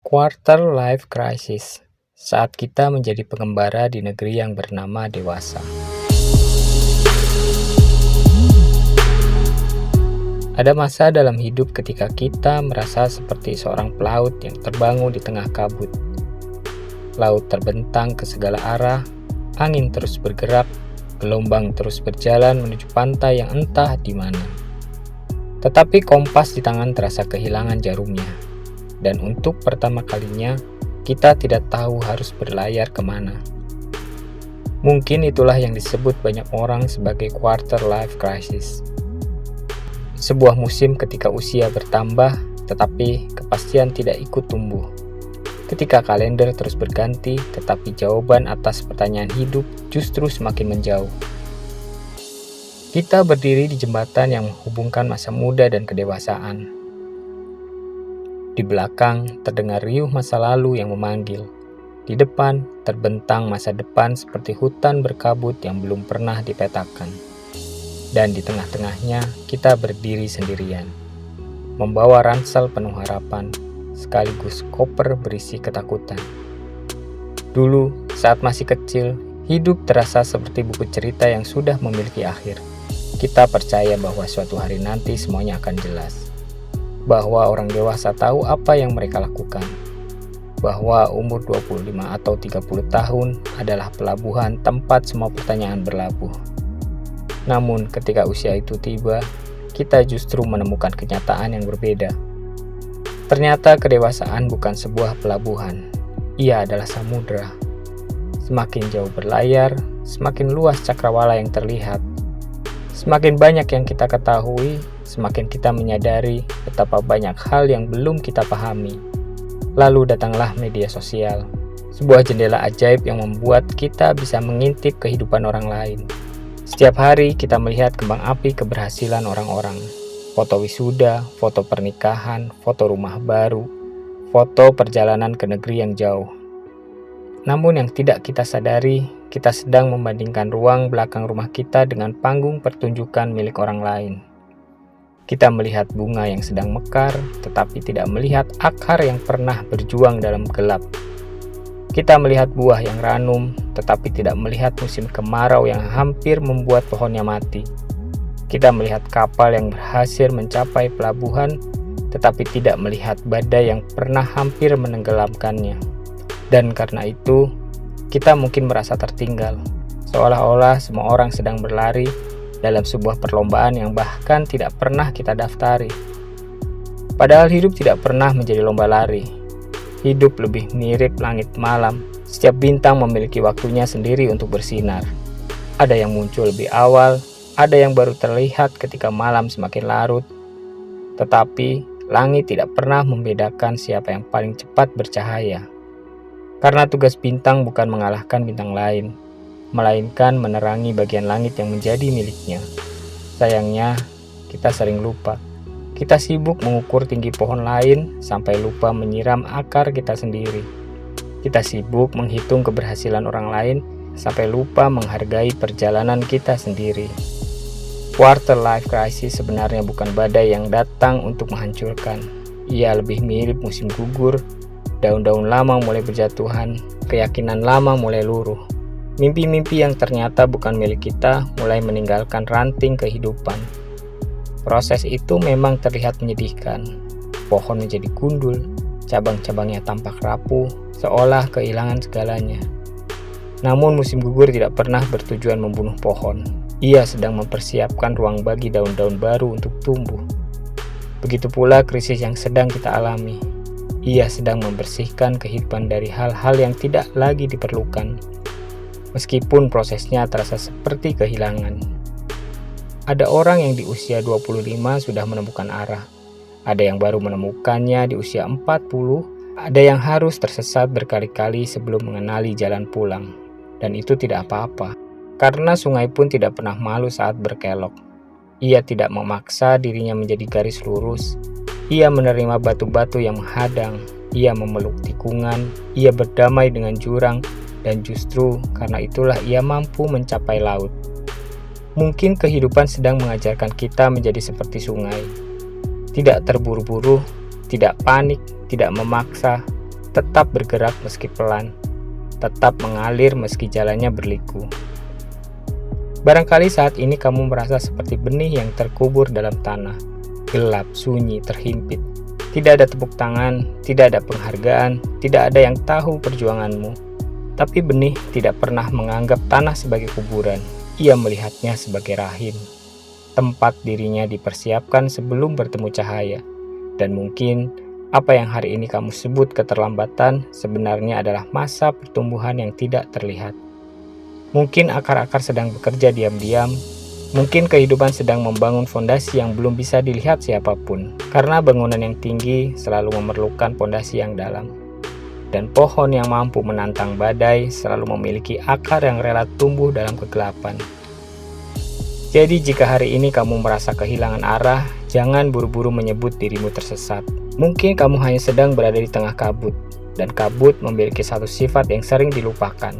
Quarter life crisis, saat kita menjadi pengembara di negeri yang bernama dewasa. Ada masa dalam hidup ketika kita merasa seperti seorang pelaut yang terbangun di tengah kabut. Laut terbentang ke segala arah, angin terus bergerak, gelombang terus berjalan menuju pantai yang entah di mana. Tetapi kompas di tangan terasa kehilangan jarumnya. Dan untuk pertama kalinya, kita tidak tahu harus berlayar kemana. Mungkin itulah yang disebut banyak orang sebagai quarter life crisis. Sebuah musim ketika usia bertambah, tetapi kepastian tidak ikut tumbuh. Ketika kalender terus berganti, tetapi jawaban atas pertanyaan hidup justru semakin menjauh. Kita berdiri di jembatan yang menghubungkan masa muda dan kedewasaan. Di belakang terdengar riuh masa lalu yang memanggil. Di depan terbentang masa depan seperti hutan berkabut yang belum pernah dipetakan. Dan di tengah-tengahnya kita berdiri sendirian, membawa ransel penuh harapan, sekaligus koper berisi ketakutan. Dulu, saat masih kecil, hidup terasa seperti buku cerita yang sudah memiliki akhir. Kita percaya bahwa suatu hari nanti semuanya akan jelas. Bahwa orang dewasa tahu apa yang mereka lakukan. Bahwa umur 25 atau 30 tahun adalah pelabuhan tempat semua pertanyaan berlabuh. Namun ketika usia itu tiba, kita justru menemukan kenyataan yang berbeda. Ternyata kedewasaan bukan sebuah pelabuhan. Ia adalah samudera. Semakin jauh berlayar, semakin luas cakrawala yang terlihat. Semakin banyak yang kita ketahui, semakin kita menyadari betapa banyak hal yang belum kita pahami. Lalu datanglah media sosial, sebuah jendela ajaib yang membuat kita bisa mengintip kehidupan orang lain. Setiap hari kita melihat kembang api keberhasilan orang-orang. Foto wisuda, foto pernikahan, foto rumah baru, foto perjalanan ke negeri yang jauh. Namun yang tidak kita sadari, kita sedang membandingkan ruang belakang rumah kita dengan panggung pertunjukan milik orang lain. Kita melihat bunga yang sedang mekar, tetapi tidak melihat akar yang pernah berjuang dalam gelap. Kita melihat buah yang ranum, tetapi tidak melihat musim kemarau yang hampir membuat pohonnya mati. Kita melihat kapal yang berhasil mencapai pelabuhan, tetapi tidak melihat badai yang pernah hampir menenggelamkannya. Dan karena itu, kita mungkin merasa tertinggal, seolah-olah semua orang sedang berlari dalam sebuah perlombaan yang bahkan tidak pernah kita daftari. Padahal hidup tidak pernah menjadi lomba lari. Hidup lebih mirip langit malam. Setiap bintang memiliki waktunya sendiri untuk bersinar. Ada yang muncul lebih awal, ada yang baru terlihat ketika malam semakin larut. Tetapi langit tidak pernah membedakan siapa yang paling cepat bercahaya. Karena tugas bintang bukan mengalahkan bintang lain, melainkan menerangi bagian langit yang menjadi miliknya. Sayangnya, kita sering lupa. Kita sibuk mengukur tinggi pohon lain sampai lupa menyiram akar kita sendiri. Kita sibuk menghitung keberhasilan orang lain sampai lupa menghargai perjalanan kita sendiri. Quarter life crisis sebenarnya bukan badai yang datang untuk menghancurkan. Ia lebih mirip musim gugur. Daun-daun lama mulai berjatuhan, keyakinan lama mulai luruh. Mimpi-mimpi yang ternyata bukan milik kita mulai meninggalkan ranting kehidupan. Proses itu memang terlihat menyedihkan. Pohon menjadi gundul, cabang-cabangnya tampak rapuh, seolah kehilangan segalanya. Namun musim gugur tidak pernah bertujuan membunuh pohon. Ia sedang mempersiapkan ruang bagi daun-daun baru untuk tumbuh. Begitu pula krisis yang sedang kita alami. Ia sedang membersihkan kehidupan dari hal-hal yang tidak lagi diperlukan. Meskipun prosesnya terasa seperti kehilangan. Ada orang yang di usia 25 sudah menemukan arah. Ada yang baru menemukannya di usia 40. Ada yang harus tersesat berkali-kali sebelum mengenali jalan pulang. Dan itu tidak apa-apa. Karena sungai pun tidak pernah malu saat berkelok. Ia tidak memaksa dirinya menjadi garis lurus. Ia menerima batu-batu yang menghadang, ia memeluk tikungan, ia berdamai dengan jurang, dan justru karena itulah ia mampu mencapai laut. Mungkin kehidupan sedang mengajarkan kita menjadi seperti sungai. Tidak terburu-buru, tidak panik, tidak memaksa, tetap bergerak meski pelan, tetap mengalir meski jalannya berliku. Barangkali saat ini kamu merasa seperti benih yang terkubur dalam tanah, gelap, sunyi, terhimpit. Tidak ada tepuk tangan, tidak ada penghargaan, tidak ada yang tahu perjuanganmu. Tapi benih tidak pernah menganggap tanah sebagai kuburan. Ia melihatnya sebagai rahim, tempat dirinya dipersiapkan sebelum bertemu cahaya. Dan mungkin apa yang hari ini kamu sebut keterlambatan sebenarnya adalah masa pertumbuhan yang tidak terlihat. Mungkin akar-akar sedang bekerja diam-diam, mungkin kehidupan sedang membangun fondasi yang belum bisa dilihat siapapun, karena bangunan yang tinggi selalu memerlukan fondasi yang dalam. Dan pohon yang mampu menantang badai selalu memiliki akar yang rela tumbuh dalam kegelapan. Jadi jika hari ini kamu merasa kehilangan arah, jangan buru-buru menyebut dirimu tersesat. Mungkin kamu hanya sedang berada di tengah kabut, dan kabut memiliki satu sifat yang sering dilupakan.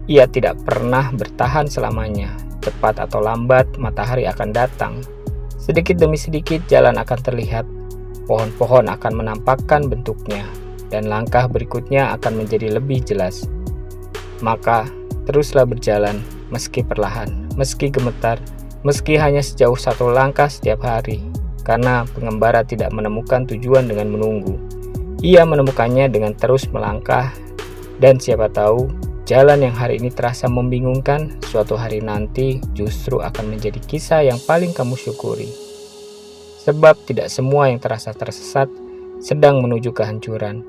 Ia tidak pernah bertahan selamanya. Cepat atau lambat, matahari akan datang. Sedikit demi sedikit jalan akan terlihat. Pohon-pohon akan menampakkan bentuknya, dan langkah berikutnya akan menjadi lebih jelas. Maka, teruslah berjalan, meski perlahan, meski gemetar, meski hanya sejauh satu langkah setiap hari. Karena pengembara tidak menemukan tujuan dengan menunggu. Ia menemukannya dengan terus melangkah, dan siapa tahu, jalan yang hari ini terasa membingungkan, suatu hari nanti justru akan menjadi kisah yang paling kamu syukuri. Sebab tidak semua yang terasa tersesat sedang menuju kehancuran.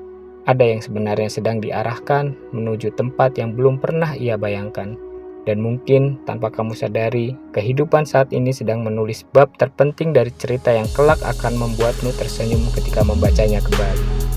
Ada yang sebenarnya sedang diarahkan menuju tempat yang belum pernah ia bayangkan. Dan mungkin tanpa kamu sadari, kehidupan saat ini sedang menulis bab terpenting dari cerita yang kelak akan membuatmu tersenyum ketika membacanya kembali.